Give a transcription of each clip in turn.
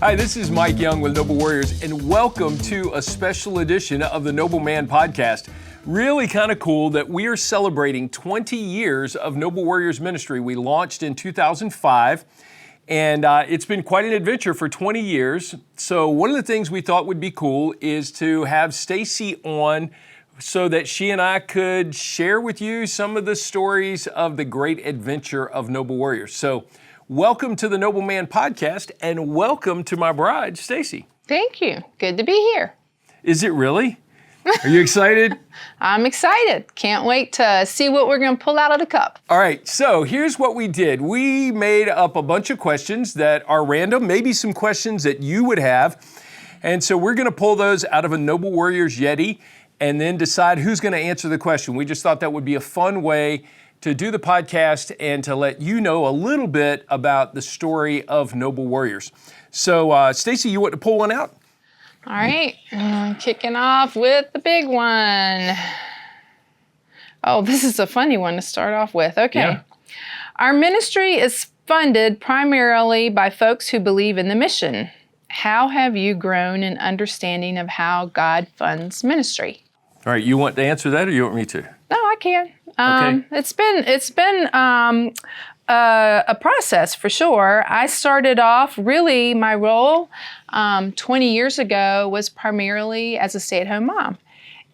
Hi, this is Mike Young with Noble Warriors, and welcome to a special edition of the Noble Man Podcast. Really kind of cool that we are celebrating 20 years of Noble Warriors ministry. We launched in 2005, and it's been quite an adventure for 20 years. So one of the things we thought would be cool is to have Stacy on so that she and I could share with you some of the stories of the great adventure of Noble Warriors. So welcome to the Noble Man Podcast, and welcome to my bride, Stacy. Thank you. Good to be here. Is it really? Are you excited? I'm excited. Can't wait to see what we're going to pull out of the cup. All right, so here's what we did. We made up a bunch of questions that are random, maybe some questions that you would have. And so we're going to pull those out of a Noble Warriors Yeti and then decide who's going to answer the question. We just thought that would be a fun way to do the podcast and to let you know a little bit about the story of Noble Warriors. So, Stacy, you want to pull one out? All right, kicking off with the big one. Oh, this is a funny one to start off with. Okay. Yeah. Our ministry is funded primarily by folks who believe in the mission. How have you grown in understanding of how God funds ministry? All right, you want to answer that or you want me to? No, I can. Okay. It's been a process for sure. I started off, really, my role 20 years ago was primarily as a stay-at-home mom.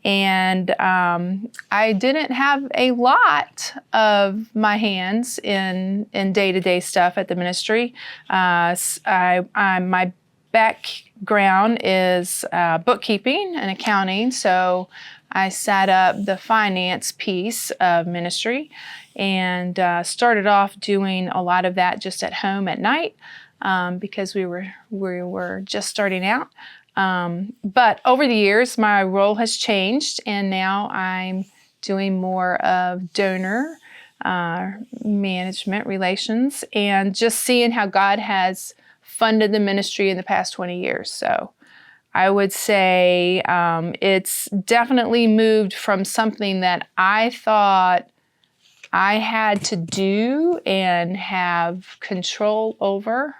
And I didn't have a lot of my hands in day-to-day stuff at the ministry. My background is bookkeeping and accounting, so I set up the finance piece of ministry and started off doing a lot of that just at home at night because we were just starting out. But over the years, my role has changed, and now I'm doing more of donor management relations and just seeing how God has funded the ministry in the past 20 years. So I would say it's definitely moved from something that I thought I had to do and have control over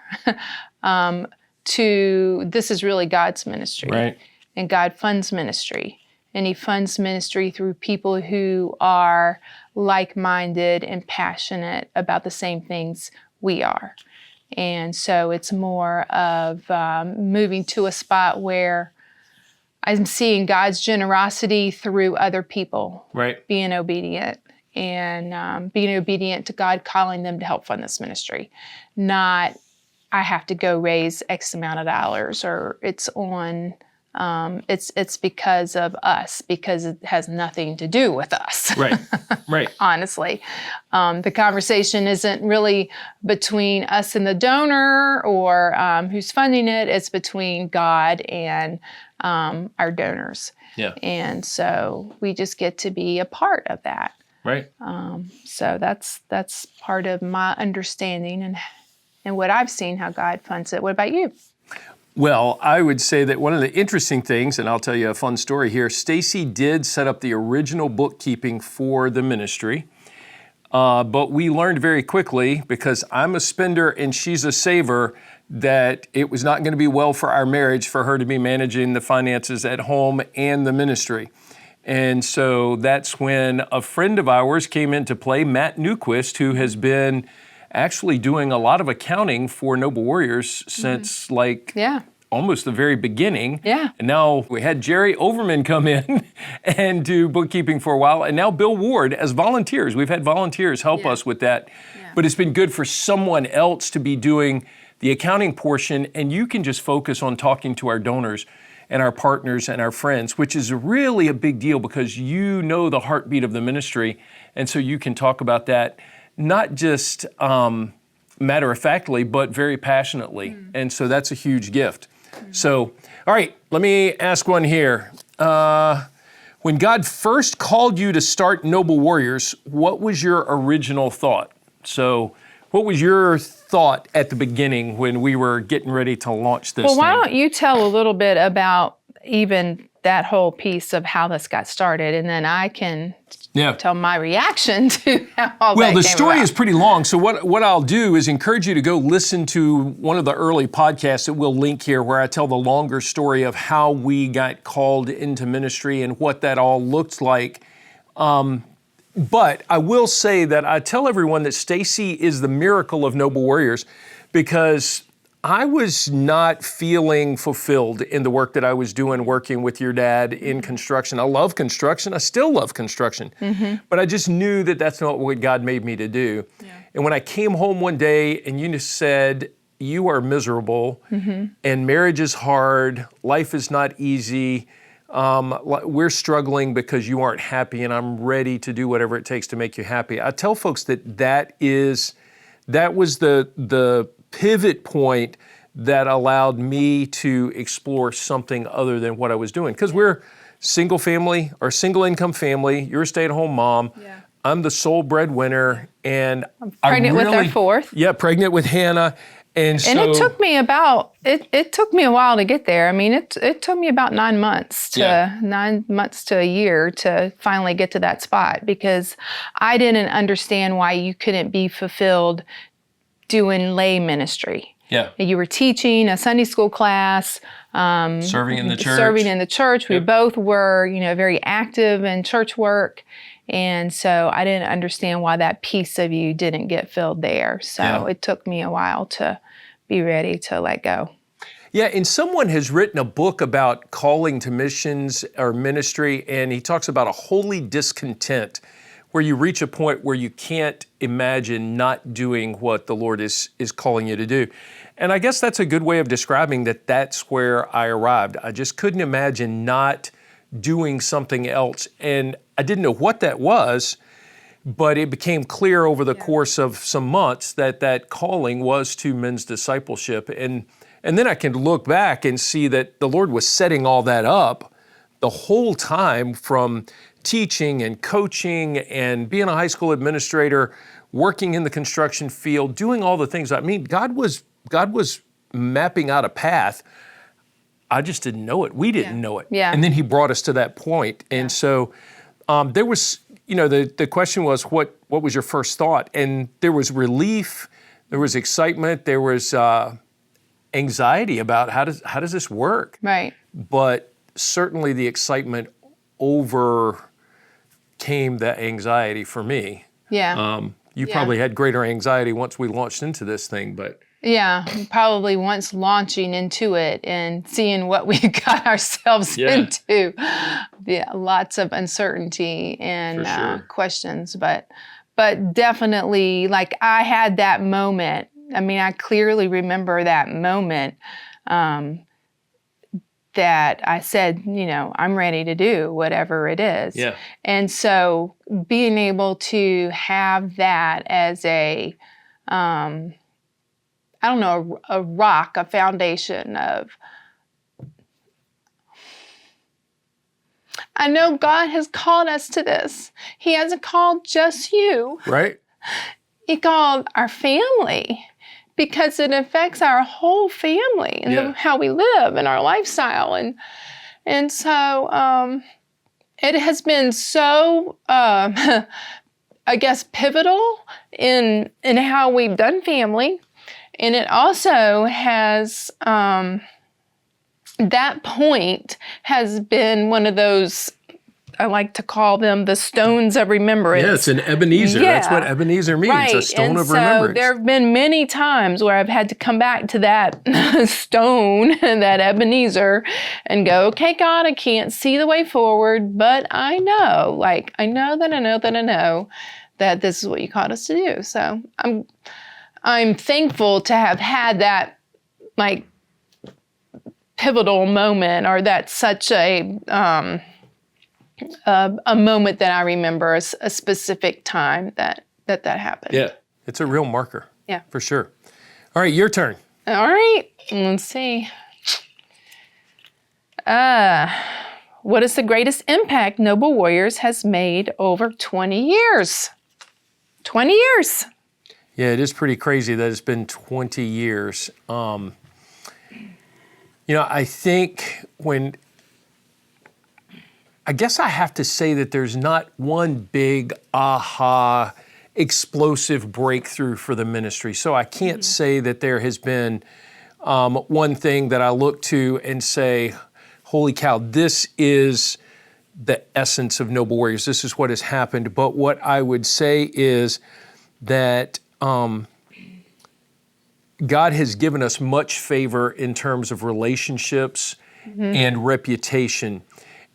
to this is really God's ministry. Right. And God funds ministry. And He funds ministry through people who are like-minded and passionate about the same things we are. And so it's more of moving to a spot where I'm seeing God's generosity through other people. Right. Being obedient and being obedient to God calling them to help fund this ministry. Not, I have to go raise X amount of dollars, or it's on, it's because of us, because it has nothing to do with us. Right, right. Honestly. The conversation isn't really between us and the donor or who's funding it. It's between God and our donors. Yeah. And so we just get to be a part of that. Right. So that's part of my understanding and what I've seen how God funds it. What about you? Well, I would say that one of the interesting things, and I'll tell you a fun story here, Stacy did set up the original bookkeeping for the ministry, but we learned very quickly, because I'm a spender and she's a saver, that it was not going to be well for our marriage for her to be managing the finances at home and the ministry. And so that's when a friend of ours came into play, Matt Newquist, who has been actually doing a lot of accounting for Noble Warriors since almost the very beginning. Yeah. And now we had Jerry Overman come in and do bookkeeping for a while, and now Bill Ward as volunteers. We've had volunteers help us with that. Yeah. But it's been good for someone else to be doing the accounting portion, and you can just focus on talking to our donors and our partners and our friends, which is really a big deal because you know the heartbeat of the ministry, and so you can talk about that not just matter-of-factly, but very passionately. And so that's a huge gift. So, all right, let me ask one here. When God first called you to start Noble Warriors, what was your original thought? So what was your thought at the beginning when we were getting ready to launch this thing? Why don't you tell a little bit about even that whole piece of how this got started, and then I can tell my reaction to how all well, that the came story about. is pretty long. So what I'll do is encourage you to go listen to one of the early podcasts that we'll link here, where I tell the longer story of how we got called into ministry and what that all looked like. But I will say that I tell everyone that Stacy is the miracle of Noble Warriors, because I was not feeling fulfilled in the work that I was doing, working with your dad in construction. I love construction. I still love construction. But I just knew that that's not what God made me to do. Yeah. And when I came home one day and you just said, you are miserable and marriage is hard, life is not easy, we're struggling because you aren't happy, and I'm ready to do whatever it takes to make you happy. I tell folks that was the pivot point that allowed me to explore something other than what I was doing. Because we're single family or single income family. You're a stay-at-home mom. Yeah. I'm the sole breadwinner, and I'm pregnant with our fourth. Yeah, pregnant with Hannah. And it took me it took me a while to get there. I mean, it took me about 9 months to a year to finally get to that spot, because I didn't understand why you couldn't be fulfilled doing lay ministry. Yeah. You were teaching a Sunday school class, serving in the church. We both were, very active in church work. And so I didn't understand why that piece of you didn't get filled there. So it took me a while to be ready to let go. Yeah, and someone has written a book about calling to missions or ministry, and he talks about a holy discontent, where you reach a point where you can't imagine not doing what the Lord is calling you to do. And I guess that's a good way of describing that. That's where I arrived. I just couldn't imagine not doing something else. And I didn't know what that was, but it became clear over the course of some months that calling was to men's discipleship. And then I can look back and see that the Lord was setting all that up the whole time, from teaching and coaching and being a high school administrator, working in the construction field, doing all the things. I mean, God was mapping out a path. I just didn't know it. We didn't know it. Yeah. And then he brought us to that point. And so there was, the question was, what was your first thought? And there was relief, there was excitement, there was anxiety about how does this work? Right. But certainly the excitement overcame the anxiety for me. Yeah. You probably had greater anxiety once we launched into this thing, but. Yeah, probably once launching into it and seeing what we got ourselves into. Yeah, lots of uncertainty and questions, but definitely, like, I had that moment. I mean, I clearly remember that moment that I said, I'm ready to do whatever it is. Yeah. And so being able to have that as a rock, a foundation of, I know God has called us to this. He hasn't called just you. Right. He called our family, because it affects our whole family and how we live and our lifestyle. And so it has been so, I guess, pivotal in how we've done family. And it also has, that point has been one of those, I like to call them the stones of remembrance. Yeah, it's an Ebenezer. Yeah. That's what Ebenezer means, right. A stone of remembrance. So there have been many times where I've had to come back to that stone, that Ebenezer, and go, okay, God, I can't see the way forward, but I know that this is what you called us to do. So I'm thankful to have had that, like, pivotal moment, or that's such a moment that I remember, a specific time that happened. Yeah, it's a real marker. Yeah, for sure. All right, your turn. All right, let's see. What is the greatest impact Noble Warriors has made over 20 years? 20 years. Yeah, it is pretty crazy that it's been 20 years. I think when I guess I have to say that there's not one big aha explosive breakthrough for the ministry. So I can't say that there has been one thing that I look to and say, holy cow, this is the essence of Noble Warriors. This is what has happened. But what I would say is that God has given us much favor in terms of relationships and reputation.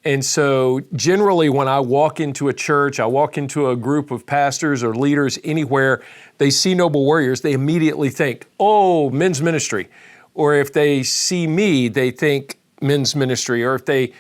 And so generally when I walk into a church, I walk into a group of pastors or leaders anywhere, they see Noble Warriors, they immediately think, oh, men's ministry. Or if they see me, they think men's ministry. Or if they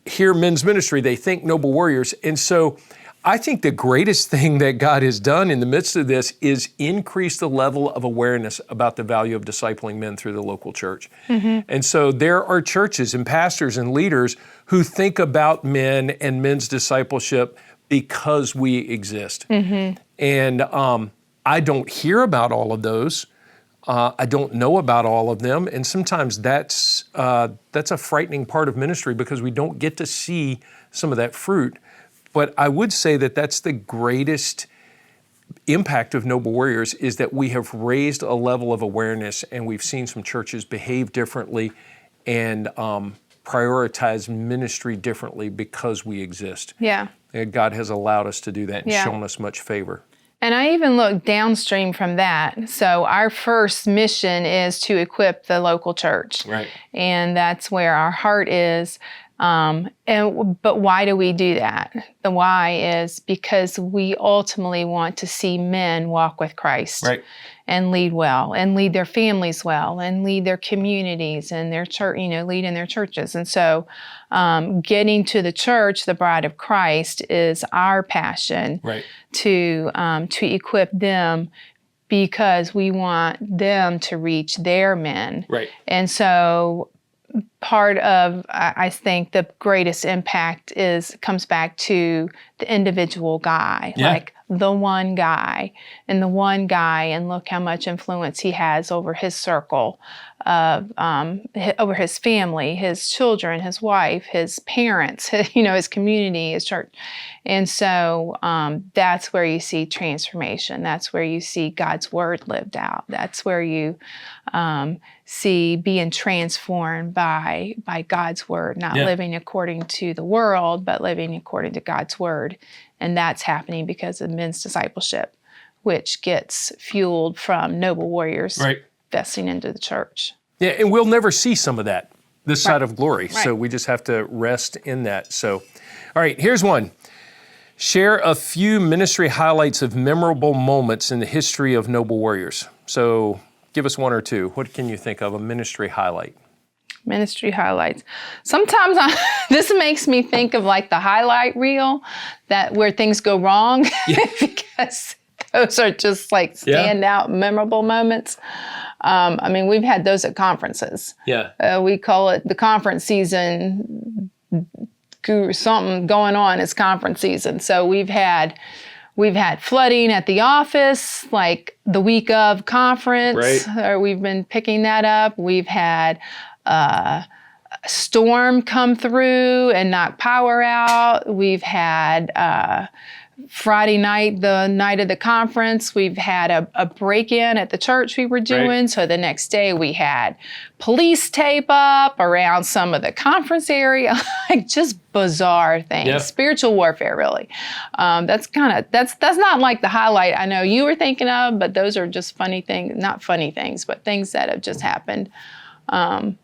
hear men's ministry, they think Noble Warriors. And so I think the greatest thing that God has done in the midst of this is increase the level of awareness about the value of discipling men through the local church. And so there are churches and pastors and leaders who think about men and men's discipleship because we exist. And I don't hear about all of those. I don't know about all of them. And sometimes that's a frightening part of ministry because we don't get to see some of that fruit. But I would say that that's the greatest impact of Noble Warriors is that we have raised a level of awareness and we've seen some churches behave differently and prioritize ministry differently because we exist. Yeah. And God has allowed us to do that and shown us much favor. And I even look downstream from that. So our first mission is to equip the local church. Right. And that's where our heart is. But why do we do that? The why is because we ultimately want to see men walk with Christ and lead well and lead their families well and lead their communities and their church, lead in their churches. And so getting to the church, the bride of Christ, is our passion to equip them because we want them to reach their men. And so part of, I think, the greatest impact comes back to the individual guy, like the one guy, and look how much influence he has over his circle, over his family, his children, his wife, his parents, his community, his church. And so that's where you see transformation. That's where you see God's word lived out. That's where you see being transformed by God's word, not living according to the world, but living according to God's word. And that's happening because of men's discipleship, which gets fueled from Noble Warriors investing into the church. Yeah, and we'll never see some of that this side of glory. So we just have to rest in that. So, all right, here's one. Share a few ministry highlights of memorable moments in the history of Noble Warriors. So give us one or two. What can you think of, a ministry highlight? Ministry highlights. Sometimes this makes me think of like the highlight reel, where things go wrong, because those are just like standout, memorable moments. We've had those at conferences. We call it the conference season. Something going on is conference season. So we've had flooding at the office, like the week of conference, or we've been picking that up. We've had a storm come through and knock power out. We've had Friday night, the night of the conference, we've had a break-in at the church we were doing. So the next day we had police tape up around some of the conference area, like just bizarre things, spiritual warfare, really. That's not like the highlight I know you were thinking of, but those are just funny things, not funny things, but things that have just happened. One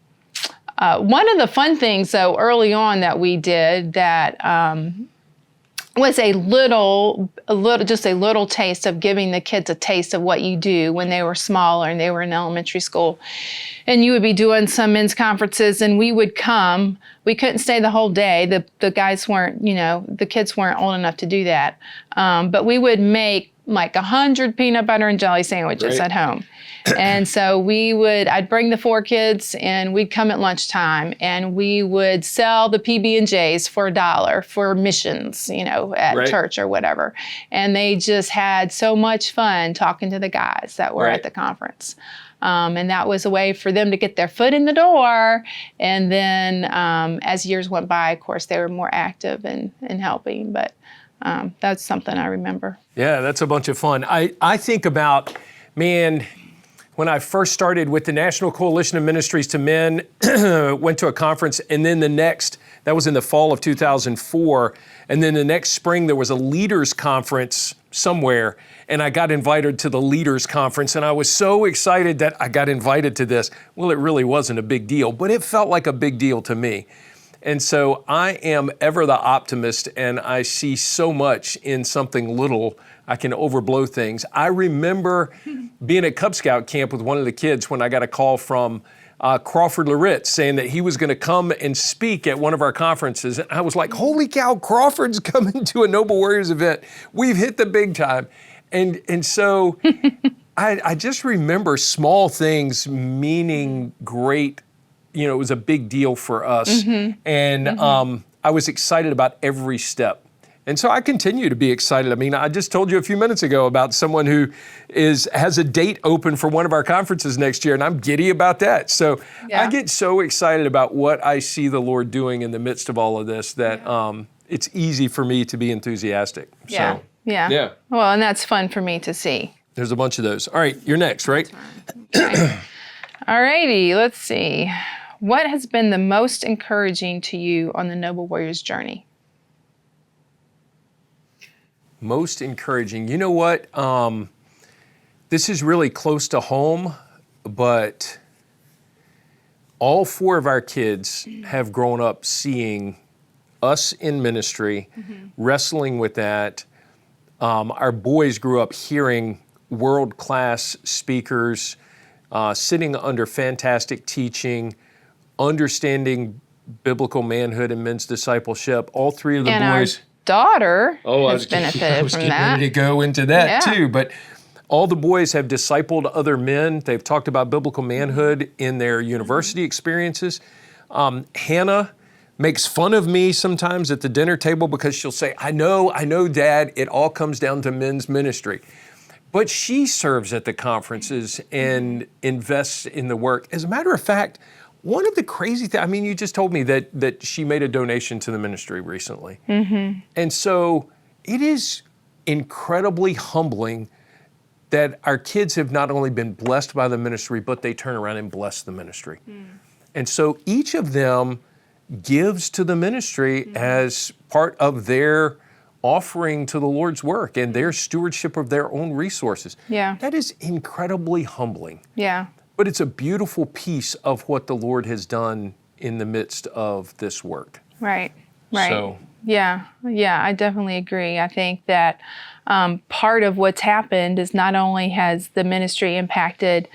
of the fun things, though, early on that we did that was a little taste of giving the kids a taste of what you do when they were smaller and they were in elementary school. And you would be doing some men's conferences and we would come. We couldn't stay the whole day. The guys weren't, the kids weren't old enough to do that. But we would make like 100 peanut butter and jelly sandwiches at home. And so I'd bring the 4 kids and we'd come at lunchtime and we would sell the PB&Js for $1 for missions, at church or whatever. And they just had so much fun talking to the guys that were at the conference. And that was a way for them to get their foot in the door. And then as years went by, of course, they were more active in helping. But that's something I remember. Yeah, that's a bunch of fun. I think about, man, when I first started with the National Coalition of Ministries to Men, went to a conference, and then that was in the fall of 2004, and then the next spring there was a leaders conference somewhere, and I got invited to the leaders conference, and I was so excited that I got invited to this. Well, it really wasn't a big deal, but it felt like a big deal to me. And so I am ever the optimist, and I see so much in something little. I can overblow things. I remember being at Cub Scout camp with one of the kids when I got a call from Crawford Loritz saying that he was going to come and speak at one of our conferences. And I was like, holy cow, Crawford's coming to a Noble Warriors event. We've hit the big time. And so I just remember small things meaning great. You know, it was a big deal for us. And I was excited about every step. And so I continue to be excited. I mean, I just told you a few minutes ago about someone who has a date open for one of our conferences next year, and I'm giddy about that. So I get so excited about what I see the Lord doing in the midst of all of this that it's easy for me to be enthusiastic. Yeah. Well, and that's fun for me to see. There's a bunch of those. All right, you're next, right? All righty, let's see. What has been the most encouraging to you on the Noble Warriors journey? Most encouraging. You know what? This is really close to home, but all 4 of our kids have grown up seeing us in ministry, wrestling with that. Our boys grew up hearing world-class speakers, sitting under fantastic teaching, understanding biblical manhood and men's discipleship. All 3 of the boys. Daughter has benefited from that. Ready to go into that too, but all the boys have discipled other men. They've talked about biblical manhood in their university experiences. Hannah makes fun of me sometimes at the dinner table because she'll say, I know, Dad, it all comes down to men's ministry. But she serves at the conferences and invests in the work. As a matter of fact, one of the crazy things, I mean, you just told me that she made a donation to the ministry recently. And so it is incredibly humbling that our kids have not only been blessed by the ministry, but they turn around and bless the ministry. And so each of them gives to the ministry as part of their offering to the Lord's work and their stewardship of their own resources. That is incredibly humbling. But it's a beautiful piece of what the Lord has done in the midst of this work. Right. So, Yeah, I definitely agree. I think that part of what's happened is not only has the ministry impacted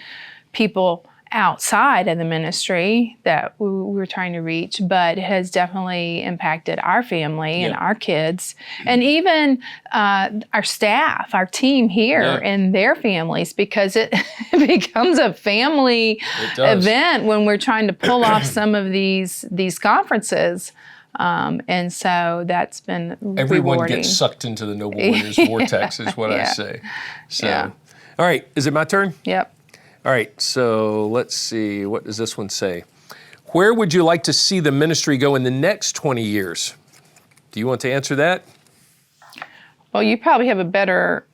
people outside of the ministry that we were trying to reach, but it has definitely impacted our family and our kids, and even our staff, our team here and their families, because it becomes a family event when we're trying to pull off some of these conferences. And so that's been everyone rewarding. Gets sucked into the Noble Warriors vortex is what I say. So, all right, is it my turn? Yep. All right, so let's see. What does this one say? Where would you like to see the ministry go in the next 20 years? Do you want to answer that? Well, you probably have a better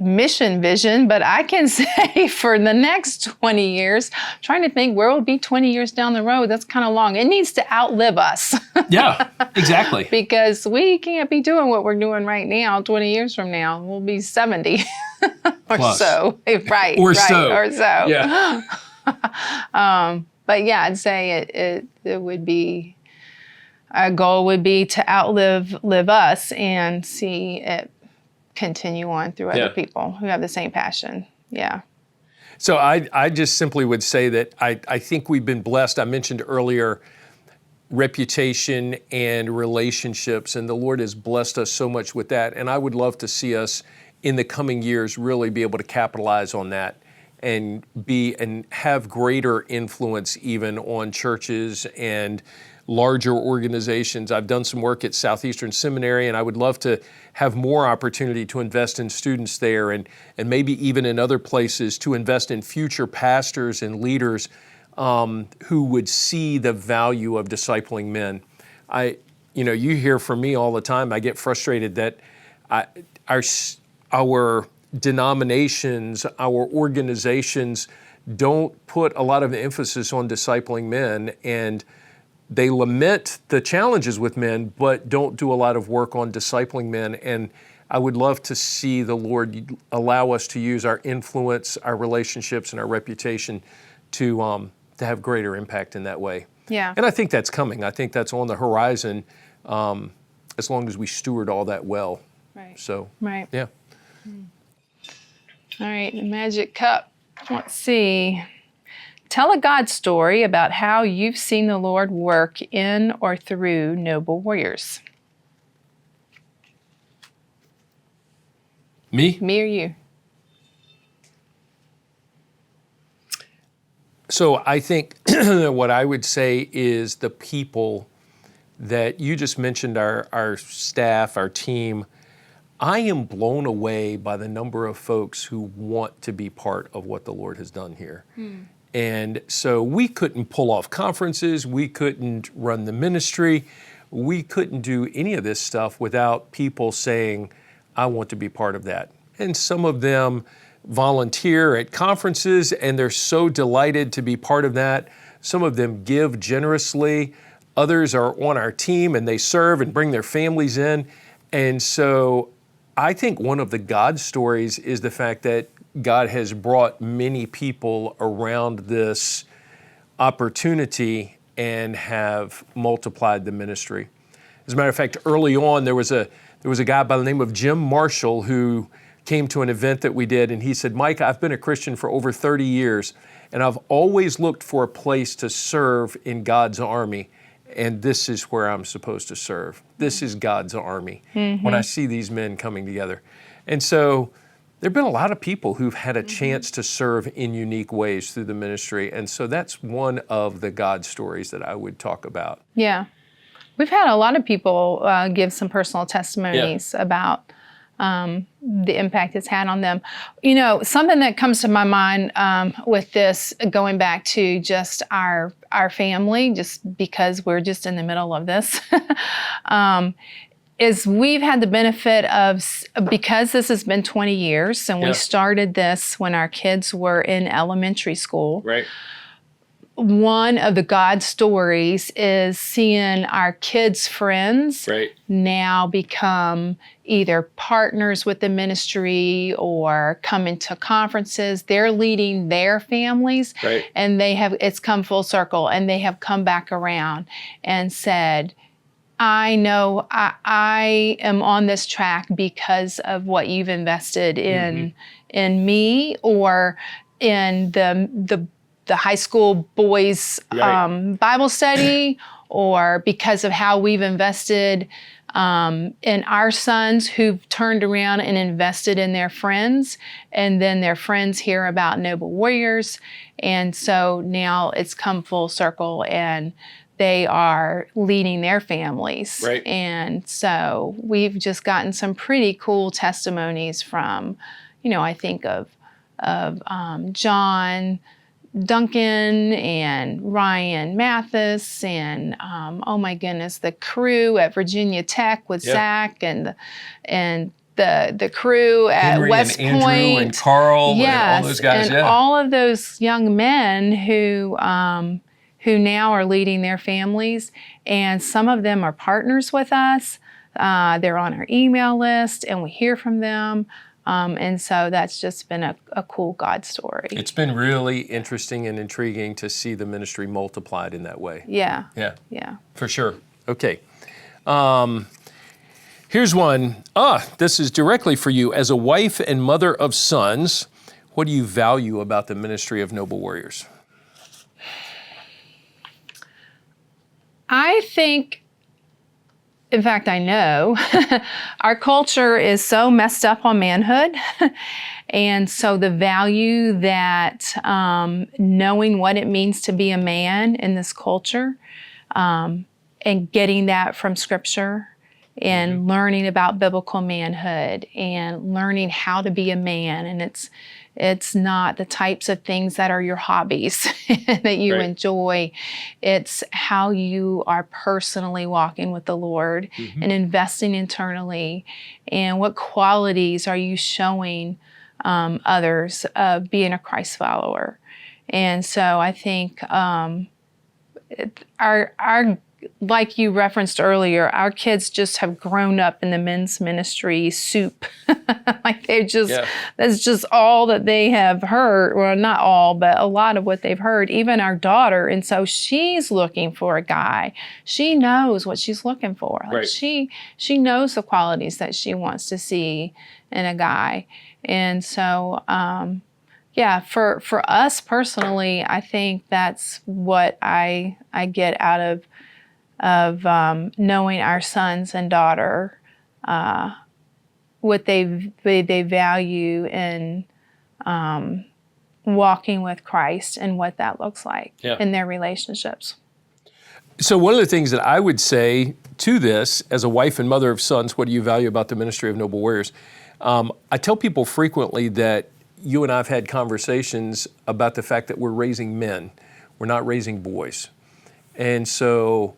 mission vision, but I can say for the next 20 years, trying to think where we'll be 20 years down the road, that's kind of long. It needs to outlive us. Yeah, exactly. Because we can't be doing what we're doing right now 20 years from now. We'll be 70 or Plus. So. Right. Or right, so. Or so. Yeah. But yeah, I'd say it would be, our goal would be to live us and see it continue on through other people who have the same passion. Yeah. So I just simply would say that I think we've been blessed. I mentioned earlier reputation and relationships, and the Lord has blessed us so much with that. And I would love to see us in the coming years really be able to capitalize on that and have greater influence even on churches and larger organizations. I've done some work at Southeastern Seminary, and I would love to have more opportunity to invest in students there, and maybe even in other places to invest in future pastors and leaders who would see the value of discipling men. You hear from me all the time, I get frustrated that our denominations, our organizations don't put a lot of emphasis on discipling men, and they lament the challenges with men, but don't do a lot of work on discipling men. And I would love to see the Lord allow us to use our influence, our relationships, and our reputation to have greater impact in that way. Yeah. And I think that's coming. I think that's on the horizon, as long as we steward all that well. Right. So, right. Yeah. All right, the magic cup. Let's see. Tell a God story about how you've seen the Lord work in or through Noble Warriors. Me? Me or you? So I think what I would say is the people that you just mentioned, our staff, our team. I am blown away by the number of folks who want to be part of what the Lord has done here. And so we couldn't pull off conferences, we couldn't run the ministry, we couldn't do any of this stuff without people saying, I want to be part of that. And some of them volunteer at conferences and they're so delighted to be part of that. Some of them give generously. Others are on our team and they serve and bring their families in. And so I think one of the God stories is the fact that God has brought many people around this opportunity and have multiplied the ministry. As a matter of fact, early on, there was a guy by the name of Jim Marshall who came to an event that we did, and he said, Mike, I've been a Christian for over 30 years, and I've always looked for a place to serve in God's army, and this is where I'm supposed to serve. This is God's army when I see these men coming together. And so there have been a lot of people who've had a chance to serve in unique ways through the ministry, and so that's one of the God stories that I would talk about. Yeah. We've had a lot of people give some personal testimonies about the impact it's had on them. You know, something that comes to my mind with this, going back to just our family, just because we're just in the middle of this, is we've had the benefit of, because this has been 20 years, and we started this when our kids were in elementary school. Right. One of the God stories is seeing our kids' friends now become either partners with the ministry or come into conferences. They're leading their families, and it's come full circle, and they have come back around and said, I know I am on this track because of what you've invested in me, or in the high school boys Bible study, or because of how we've invested in our sons who've turned around and invested in their friends, and then their friends hear about Noble Warriors. And so now it's come full circle and they are leading their families. And so we've just gotten some pretty cool testimonies from, I think of John Duncan and Ryan Mathis and oh my goodness, the crew at Virginia Tech with Zach and the crew at Henry West and Andrew Point and Carl and all those guys. And all of those young men who now are leading their families, and some of them are partners with us. They're on our email list, and we hear from them. And so that's just been a cool God story. It's been really interesting and intriguing to see the ministry multiplied in that way. Yeah. For sure. Okay. Here's one. This is directly for you. As a wife and mother of sons, what do you value about the ministry of Noble Warriors? I think, in fact, I know, our culture is so messed up on manhood. And so the value that knowing what it means to be a man in this culture and getting that from Scripture and learning about biblical manhood and learning how to be a man. And it's not the types of things that are your hobbies that you enjoy. It's how you are personally walking with the Lord and investing internally, and what qualities are you showing others of being a Christ follower. And so I think our like you referenced earlier, our kids just have grown up in the men's ministry soup. Like that's just all that they have heard. Well, not all, but a lot of what they've heard, even our daughter. And so she's looking for a guy. She knows what she's looking for. Like she knows the qualities that she wants to see in a guy. And so, for us personally, I think that's what I get out of knowing our sons and daughter, what they value in walking with Christ and what that looks like in their relationships. So one of the things that I would say to this, as a wife and mother of sons, what do you value about the ministry of Noble Warriors? I tell people frequently that you and I have had conversations about the fact that we're raising men. We're not raising boys. And so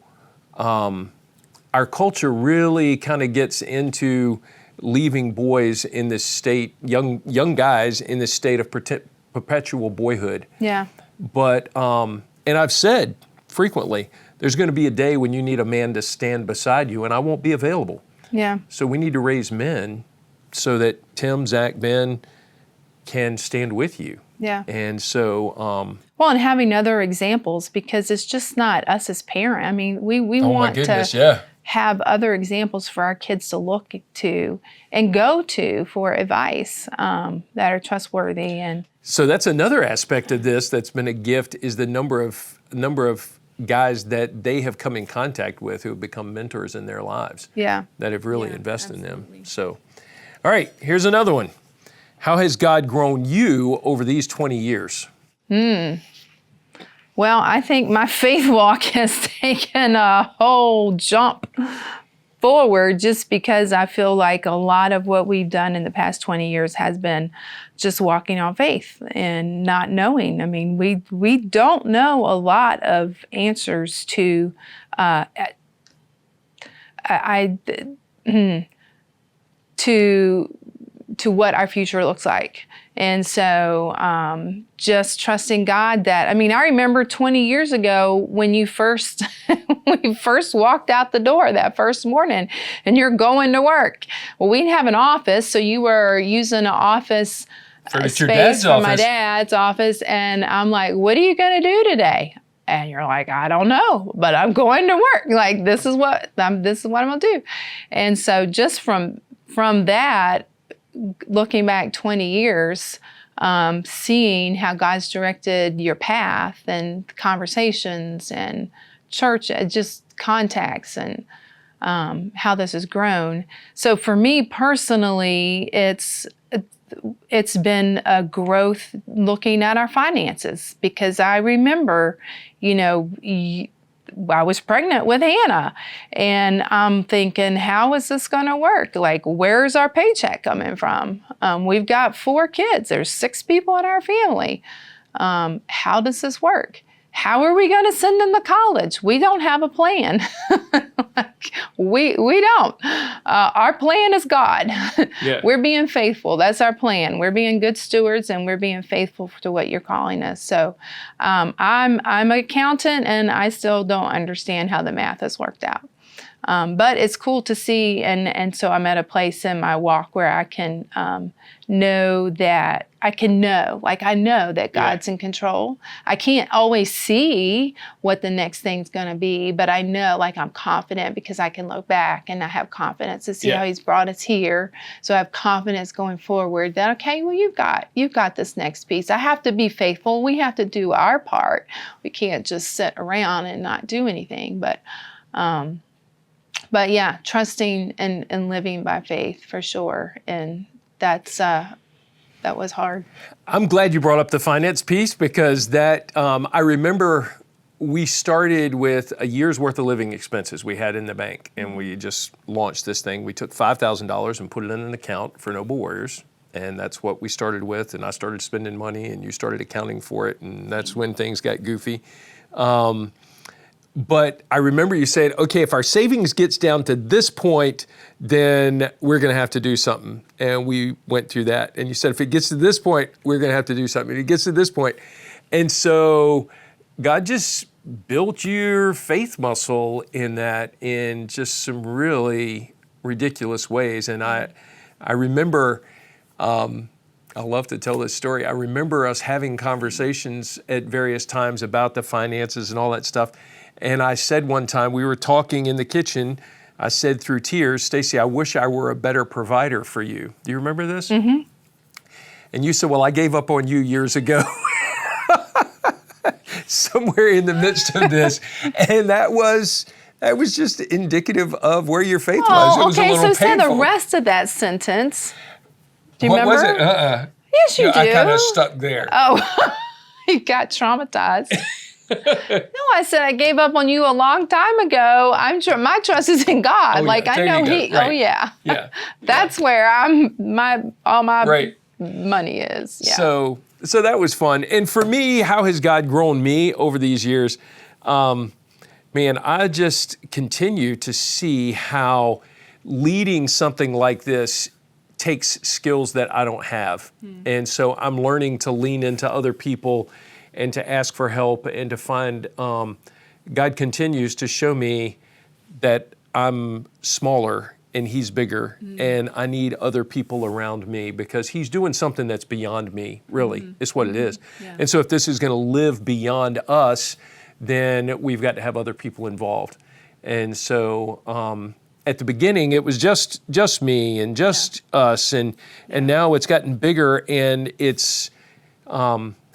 our culture really kind of gets into leaving boys in this state, young guys in this state of perpetual boyhood. Yeah. But, and I've said frequently, there's going to be a day when you need a man to stand beside you, and I won't be available. Yeah. So we need to raise men so that Tim, Zach, Ben can stand with you. Yeah. And so... well, and having other examples, because it's just not us as parents. I mean, we want to have other examples for our kids to look to and go to for advice that are trustworthy. And so that's another aspect of this that's been a gift, is the number of guys that they have come in contact with who have become mentors in their lives. Yeah. That have really invested in them. So, all right, here's another one. How has God grown you over these 20 years? Well, I think my faith walk has taken a whole jump forward, just because I feel like a lot of what we've done in the past 20 years has been just walking on faith and not knowing. I mean, we don't know a lot of answers to to what our future looks like. And so just trusting God that, I mean, I remember 20 years ago when you first walked out the door that first morning and you're going to work. Well, we didn't have an office, so you were using an office space from my dad's office. And I'm like, what are you going to do today? And you're like, I don't know, but I'm going to work. Like, this is what I'm going to do. And so just from that, looking back 20 years, seeing how God's directed your path and conversations and church, just contacts, and how this has grown. So for me personally, it's been a growth looking at our finances, because I remember, I was pregnant with Hannah, and I'm thinking, how is this going to work? Like, where's our paycheck coming from? We've got 4 kids. There's 6 people in our family. How does this work? How are we going to send them to college? We don't have a plan. we don't. Our plan is God. Yeah. We're being faithful. That's our plan. We're being good stewards, and we're being faithful to what you're calling us. So I'm an accountant, and I still don't understand how the math has worked out. But it's cool to see, and so I'm at a place in my walk where I can know that I know that God's in control. I can't always see what the next thing's going to be, but I know, like, I'm confident because I can look back and I have confidence to see how He's brought us here. So I have confidence going forward that, okay, well, you've got this next piece. I have to be faithful. We have to do our part. We can't just sit around and not do anything. But yeah, trusting and living by faith for sure. And that was hard. I'm glad you brought up the finance piece, because that I remember we started with a year's worth of living expenses we had in the bank, and we just launched this thing. We took $5,000 and put it in an account for Noble Warriors, and that's what we started with. And I started spending money, and you started accounting for it, and that's when things got goofy. But I remember you saying, okay, if our savings gets down to this point, then we're going to have to do something. And we went through that. And you said, if it gets to this point, we're going to have to do something. It gets to this point. And so God just built your faith muscle in that in just some really ridiculous ways. And I remember, I love to tell this story. I remember us having conversations at various times about the finances and all that stuff. And I said one time, we were talking in the kitchen, I said through tears, Stacy, I wish I were a better provider for you. Do you remember this? Mm-hmm. And you said, well, I gave up on you years ago. Somewhere in the midst of this. And that was just indicative of where your faith was. It was okay, a little so say painful. the rest of that sentence. Do you What remember? was it? Yes, you do. I kind of stuck there. Oh, you got traumatized. No, I said I gave up on you a long time ago. I'm sure my trust is in God. Oh, like yeah. I There know you go. He. Right. Oh yeah. Yeah. That's where all my Right. money is. Yeah. So that was fun. And for me, how has God grown me over these years? Man, I just continue to see how leading something like this takes skills that I don't have. And so I'm learning to lean into other people and to ask for help and to find, God continues to show me that I'm smaller and He's bigger, and I need other people around me because He's doing something that's beyond me, really. It's what it is. Yeah. And so if this is going to live beyond us, then we've got to have other people involved. And so at the beginning, it was just me and just us, and now it's gotten bigger, and it's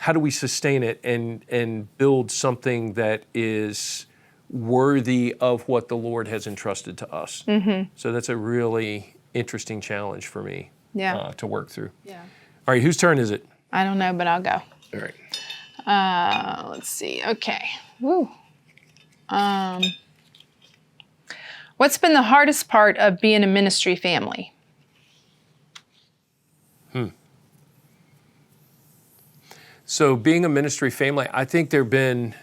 how do we sustain it and build something that is worthy of what the Lord has entrusted to us. Mm-hmm. So that's a really interesting challenge for me to work through. Yeah. All right, whose turn is it? I don't know, but I'll go. All right. Let's see. Okay. Woo. What's been the hardest part of being a ministry family? So being a ministry family, I think there have been,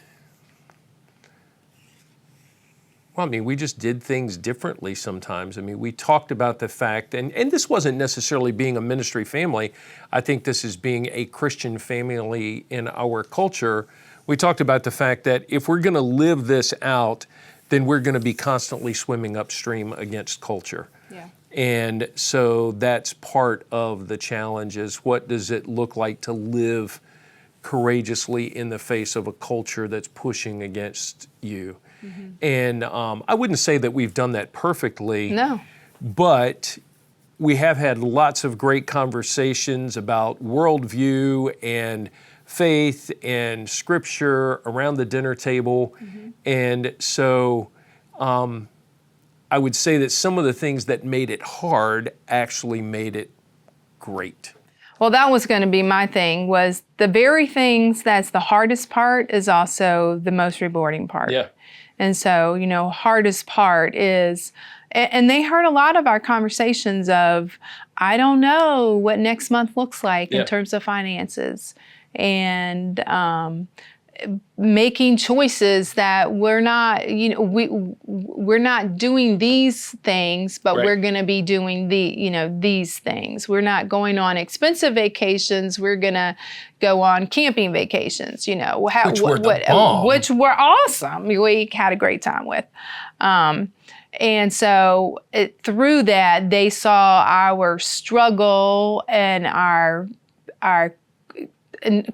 well, I mean, we just did things differently sometimes. I mean, we talked about the fact, and this wasn't necessarily being a ministry family. I think this is being a Christian family in our culture. We talked about the fact that if we're going to live this out, then we're going to be constantly swimming upstream against culture. Yeah. And so that's part of the challenge is what does it look like to live courageously in the face of a culture that's pushing against you. Mm-hmm. And I wouldn't say that we've done that perfectly. No. But we have had lots of great conversations about worldview and faith and scripture around the dinner table. Mm-hmm. And so I would say that some of the things that made it hard actually made it great. Well, that was going to be my thing, was the very things that's the hardest part is also the most rewarding part. Yeah. And so, hardest part is, and they heard a lot of our conversations of, I don't know what next month looks like in terms of finances. And making choices that we're not, we're not doing these things, but we're going to be doing these things. We're not going on expensive vacations. We're going to go on camping vacations, which were awesome. We had a great time with. And so through that, they saw our struggle and our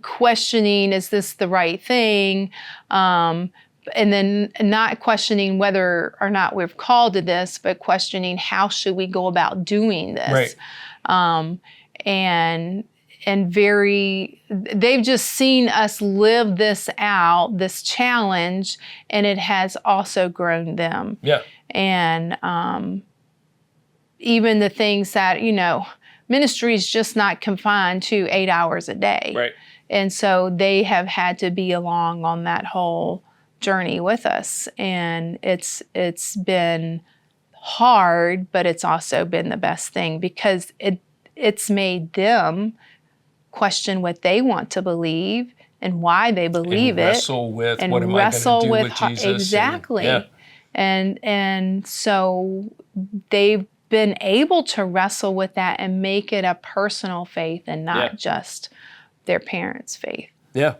questioning, is this the right thing? And then not questioning whether or not we're called to this, but questioning how should we go about doing this? Right. And they've just seen us live this out, this challenge, and it has also grown them. Yeah. And even the things that, ministry is just not confined to 8 hours a day. Right. And so they have had to be along on that whole journey with us, and it's been hard, but it's also been the best thing because it's made them question what they want to believe and why they believe and it, wrestle with and what am I going to do with Jesus? Exactly. And so they've been able to wrestle with that and make it a personal faith and not just their parents' faith. Yeah,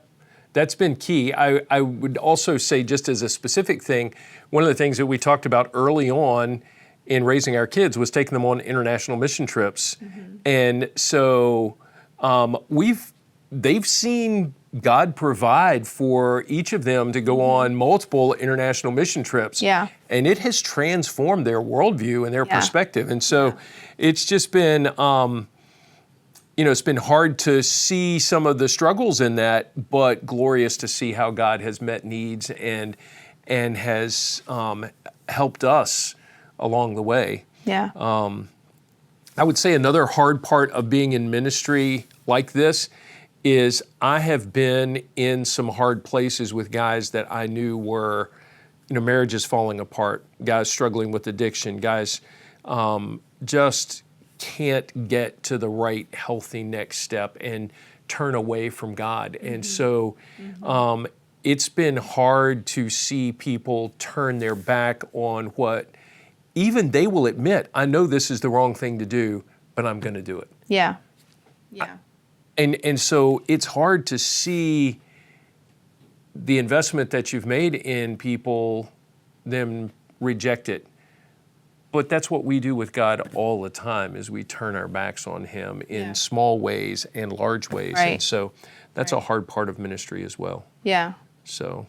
that's been key. I would also say, just as a specific thing, one of the things that we talked about early on in raising our kids was taking them on international mission trips. And so they've seen God provide for each of them to go on multiple international mission trips. Yeah. And it has transformed their worldview and their perspective. And so it's just been, it's been hard to see some of the struggles in that, but glorious to see how God has met needs and has helped us along the way. Yeah. I would say another hard part of being in ministry like this is I have been in some hard places with guys that I knew were, marriages falling apart, guys struggling with addiction, guys just can't get to the right healthy next step and turn away from God. And so it's been hard to see people turn their back on what even they will admit, I know this is the wrong thing to do, but I'm going to do it. Yeah. Yeah. And so it's hard to see the investment that you've made in people, them reject it. But that's what we do with God all the time, is we turn our backs on Him in small ways and large ways. Right. And so that's a hard part of ministry as well. Yeah. So,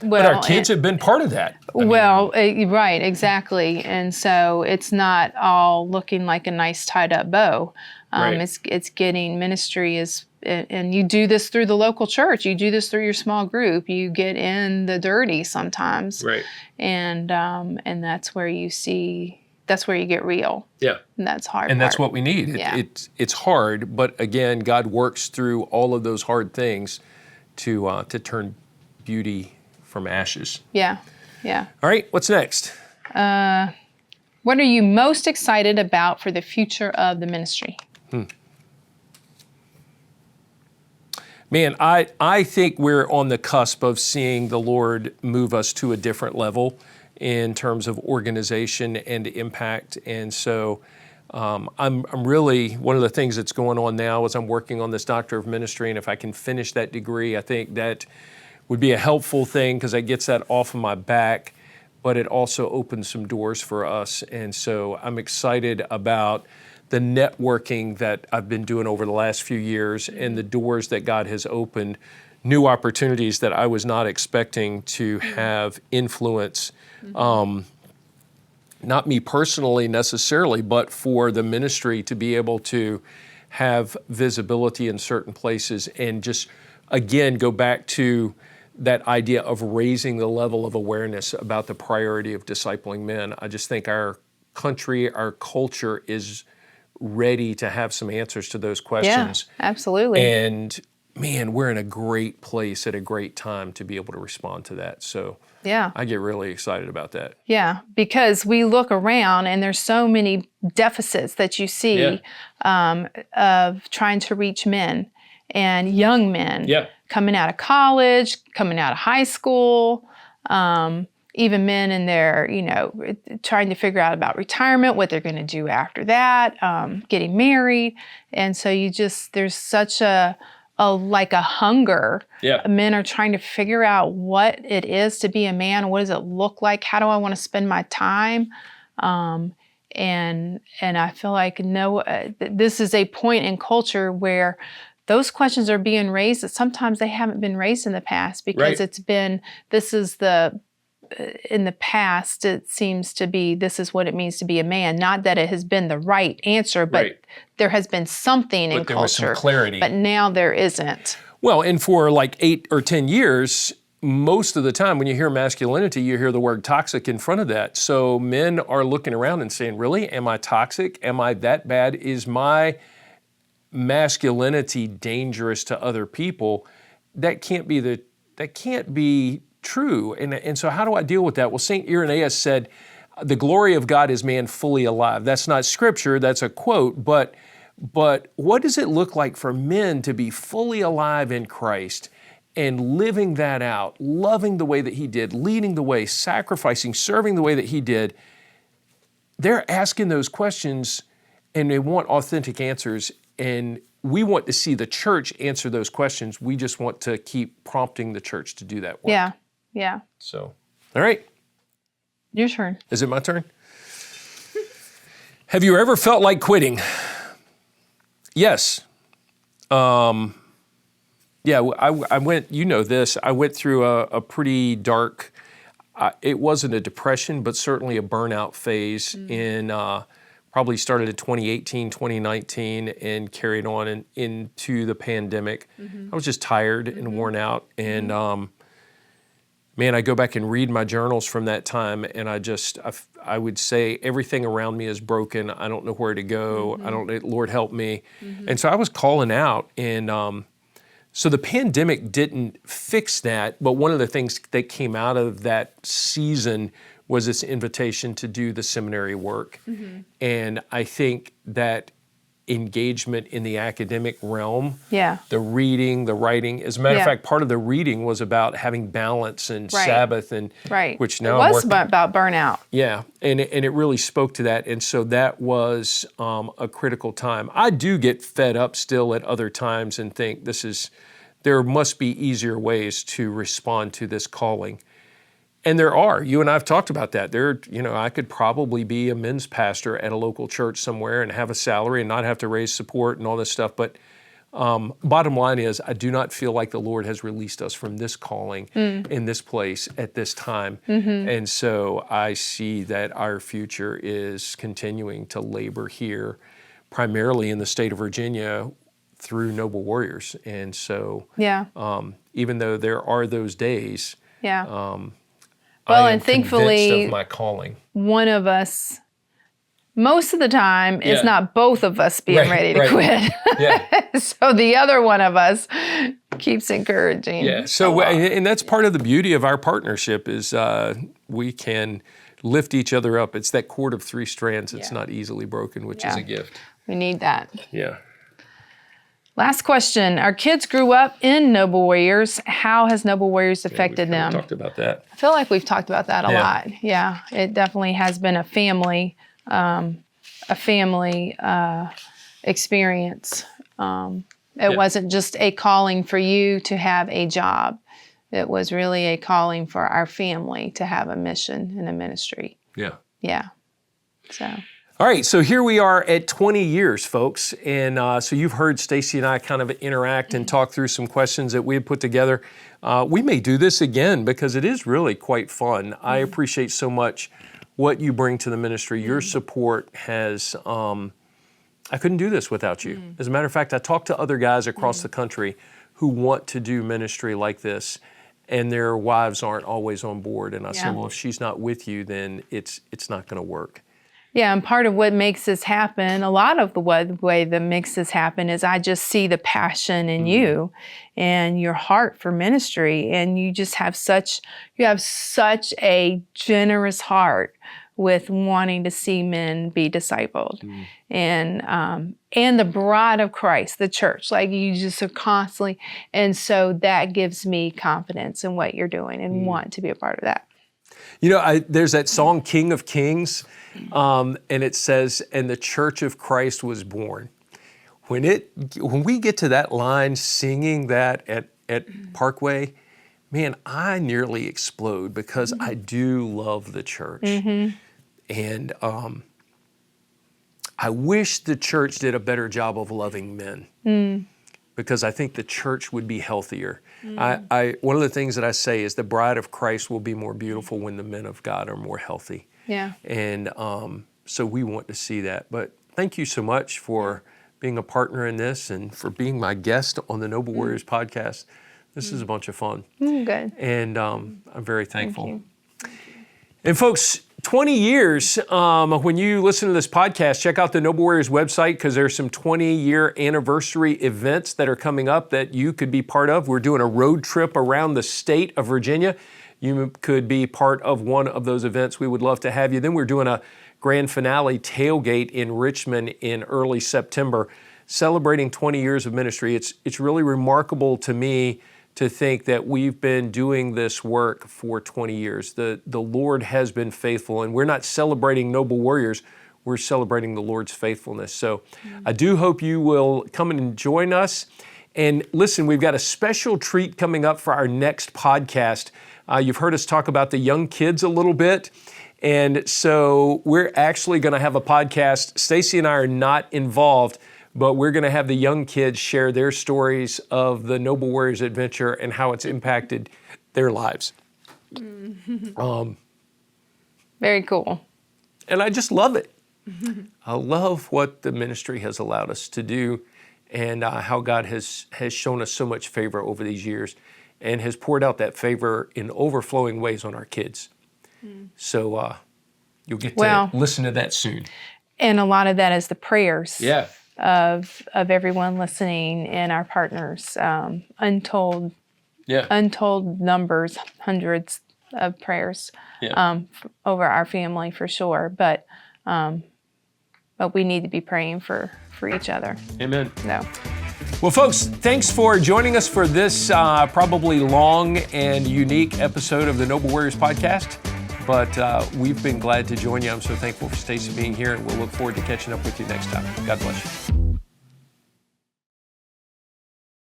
well, but our kids have been part of that. Right, exactly. And so it's not all looking like a nice tied up bow. It's getting ministry is, and you do this through the local church. You do this through your small group. You get in the dirty sometimes. Right. And that's where you see, that's where you get real. Yeah. And that's hard. And that's what we need. Yeah. It's hard, but again, God works through all of those hard things to turn beauty from ashes. Yeah. Yeah. All right, what's next? What are you most excited about for the future of the ministry? Man, I think we're on the cusp of seeing the Lord move us to a different level in terms of organization and impact. And so I'm really, one of the things that's going on now is I'm working on this Doctor of Ministry, and if I can finish that degree, I think that would be a helpful thing because that gets that off of my back, but it also opens some doors for us. And so I'm excited about the networking that I've been doing over the last few years and the doors that God has opened, new opportunities that I was not expecting to have influence, not me personally necessarily, but for the ministry to be able to have visibility in certain places and just, again, go back to that idea of raising the level of awareness about the priority of discipling men. I just think our country, our culture is ready to have some answers to those questions. Yeah, absolutely. And man, we're in a great place at a great time to be able to respond to that. So yeah, I get really excited about that. Yeah, because we look around and there's so many deficits that you see of trying to reach men and young men coming out of college, coming out of high school, even men in their, trying to figure out about retirement, what they're going to do after that, getting married. And so there's such a hunger. Yeah. Men are trying to figure out what it is to be a man. What does it look like? How do I want to spend my time? And I feel like this is a point in culture where those questions are being raised that sometimes they haven't been raised in the past because in the past, it seems to be, this is what it means to be a man. Not that it has been the right answer, but there has been something in culture. There was some clarity. But now there isn't. Well, and for like 8 or 10 years, most of the time when you hear masculinity, you hear the word toxic in front of that. So men are looking around and saying, really, am I toxic? Am I that bad? Is my masculinity dangerous to other people? That can't be true. And so how do I deal with that? Well, St. Irenaeus said, the glory of God is man fully alive. That's not scripture, that's a quote, but what does it look like for men to be fully alive in Christ and living that out, loving the way that he did, leading the way, sacrificing, serving the way that he did? They're asking those questions and they want authentic answers, and we want to see the church answer those questions. We just want to keep prompting the church to do that work. Yeah. So, all right. Your turn. Is it my turn? Have you ever felt like quitting? Yes. I went, you know this, I went through a pretty dark, it wasn't a depression, but certainly a burnout phase in, probably started in 2018, 2019, and carried on into the pandemic. I was just tired and worn out. And man, I go back and read my journals from that time, and I would say everything around me is broken. I don't know where to go. Lord help me. And so I was calling out, and so the pandemic didn't fix that, but one of the things that came out of that season was this invitation to do the seminary work. And I think that engagement in the academic realm, the reading, the writing, as a matter of fact, part of the reading was about having balance and Sabbath, and which now it was about burnout. Yeah, and it really spoke to that. And so that was a critical time. I do get fed up still at other times and think there must be easier ways to respond to this calling. And there are. You and I have talked about that. I could probably be a men's pastor at a local church somewhere and have a salary and not have to raise support and all this stuff. But bottom line is, I do not feel like the Lord has released us from this calling in this place at this time. And so I see that our future is continuing to labor here, primarily in the state of Virginia, through Noble Warriors. And so even though there are those days, and thankfully, of my calling. One of us, most of the time, it's not both of us being ready to quit. So the other one of us keeps encouraging. Yeah. So, and that's part of the beauty of our partnership is we can lift each other up. It's that cord of three strands. It's not easily broken, which is a gift. We need that. Yeah. Last question. Our kids grew up in Noble Warriors. How has Noble Warriors affected them? We talked about that. I feel like we've talked about that a lot. Yeah, it definitely has been a family experience. It wasn't just a calling for you to have a job. It was really a calling for our family to have a mission and a ministry. Yeah. Yeah. So. All right, so here we are at 20 years, folks, and so you've heard Stacy and I kind of interact and talk through some questions that we had put together. We may do this again because it is really quite fun. I appreciate so much what you bring to the ministry. Your support has, I couldn't do this without you. As a matter of fact, I talk to other guys across the country who want to do ministry like this, and their wives aren't always on board. And I say, well, if she's not with you, then it's not going to work. Yeah, and part of what makes this happen, a lot of the way that makes this happen is I just see the passion in you and your heart for ministry, and you just have such a generous heart with wanting to see men be discipled. And the bride of Christ, the church, like you just are constantly, and so that gives me confidence in what you're doing and want to be a part of that. You know, there's that song, King of Kings, and it says, and the Church of Christ was born. When we get to that line, singing that at Parkway, man, I nearly explode because I do love the church. And I wish the church did a better job of loving men because I think the church would be healthier. One of the things that I say is the bride of Christ will be more beautiful when the men of God are more healthy. Yeah. And so we want to see that. But thank you so much for being a partner in this and for being my guest on the Noble Warriors podcast. This is a bunch of fun. Good. And I'm very thankful. Thank you. And folks, 20 years, when you listen to this podcast, check out the Noble Warriors website because there's some 20-year anniversary events that are coming up that you could be part of. We're doing a road trip around the state of Virginia. you could be part of one of those events, we would love to have you. Then we're doing a grand finale tailgate in Richmond in early September, celebrating 20 years of ministry. It's really remarkable to me to think that we've been doing this work for 20 years. The Lord has been faithful, and we're not celebrating noble warriors, we're celebrating the Lord's faithfulness. So I do hope you will come and join us. And listen, we've got a special treat coming up for our next podcast. You've heard us talk about the young kids a little bit. And so we're actually going to have a podcast. Stacy and I are not involved, but we're going to have the young kids share their stories of the Noble Warriors adventure and how it's impacted their lives. Very cool. And I just love it. I love what the ministry has allowed us to do, and how God has shown us so much favor over these years and has poured out that favor in overflowing ways on our kids. So you'll get to listen to that soon. And a lot of that is the prayers Yeah. of everyone listening and our partners. Untold numbers, hundreds of prayers over our family for sure. But we need to be praying for each other. Amen. No. Well, folks, thanks for joining us for this probably long and unique episode of the Noble Warriors podcast. But we've been glad to join you. I'm so thankful for Stacy being here, and we'll look forward to catching up with you next time. God bless you.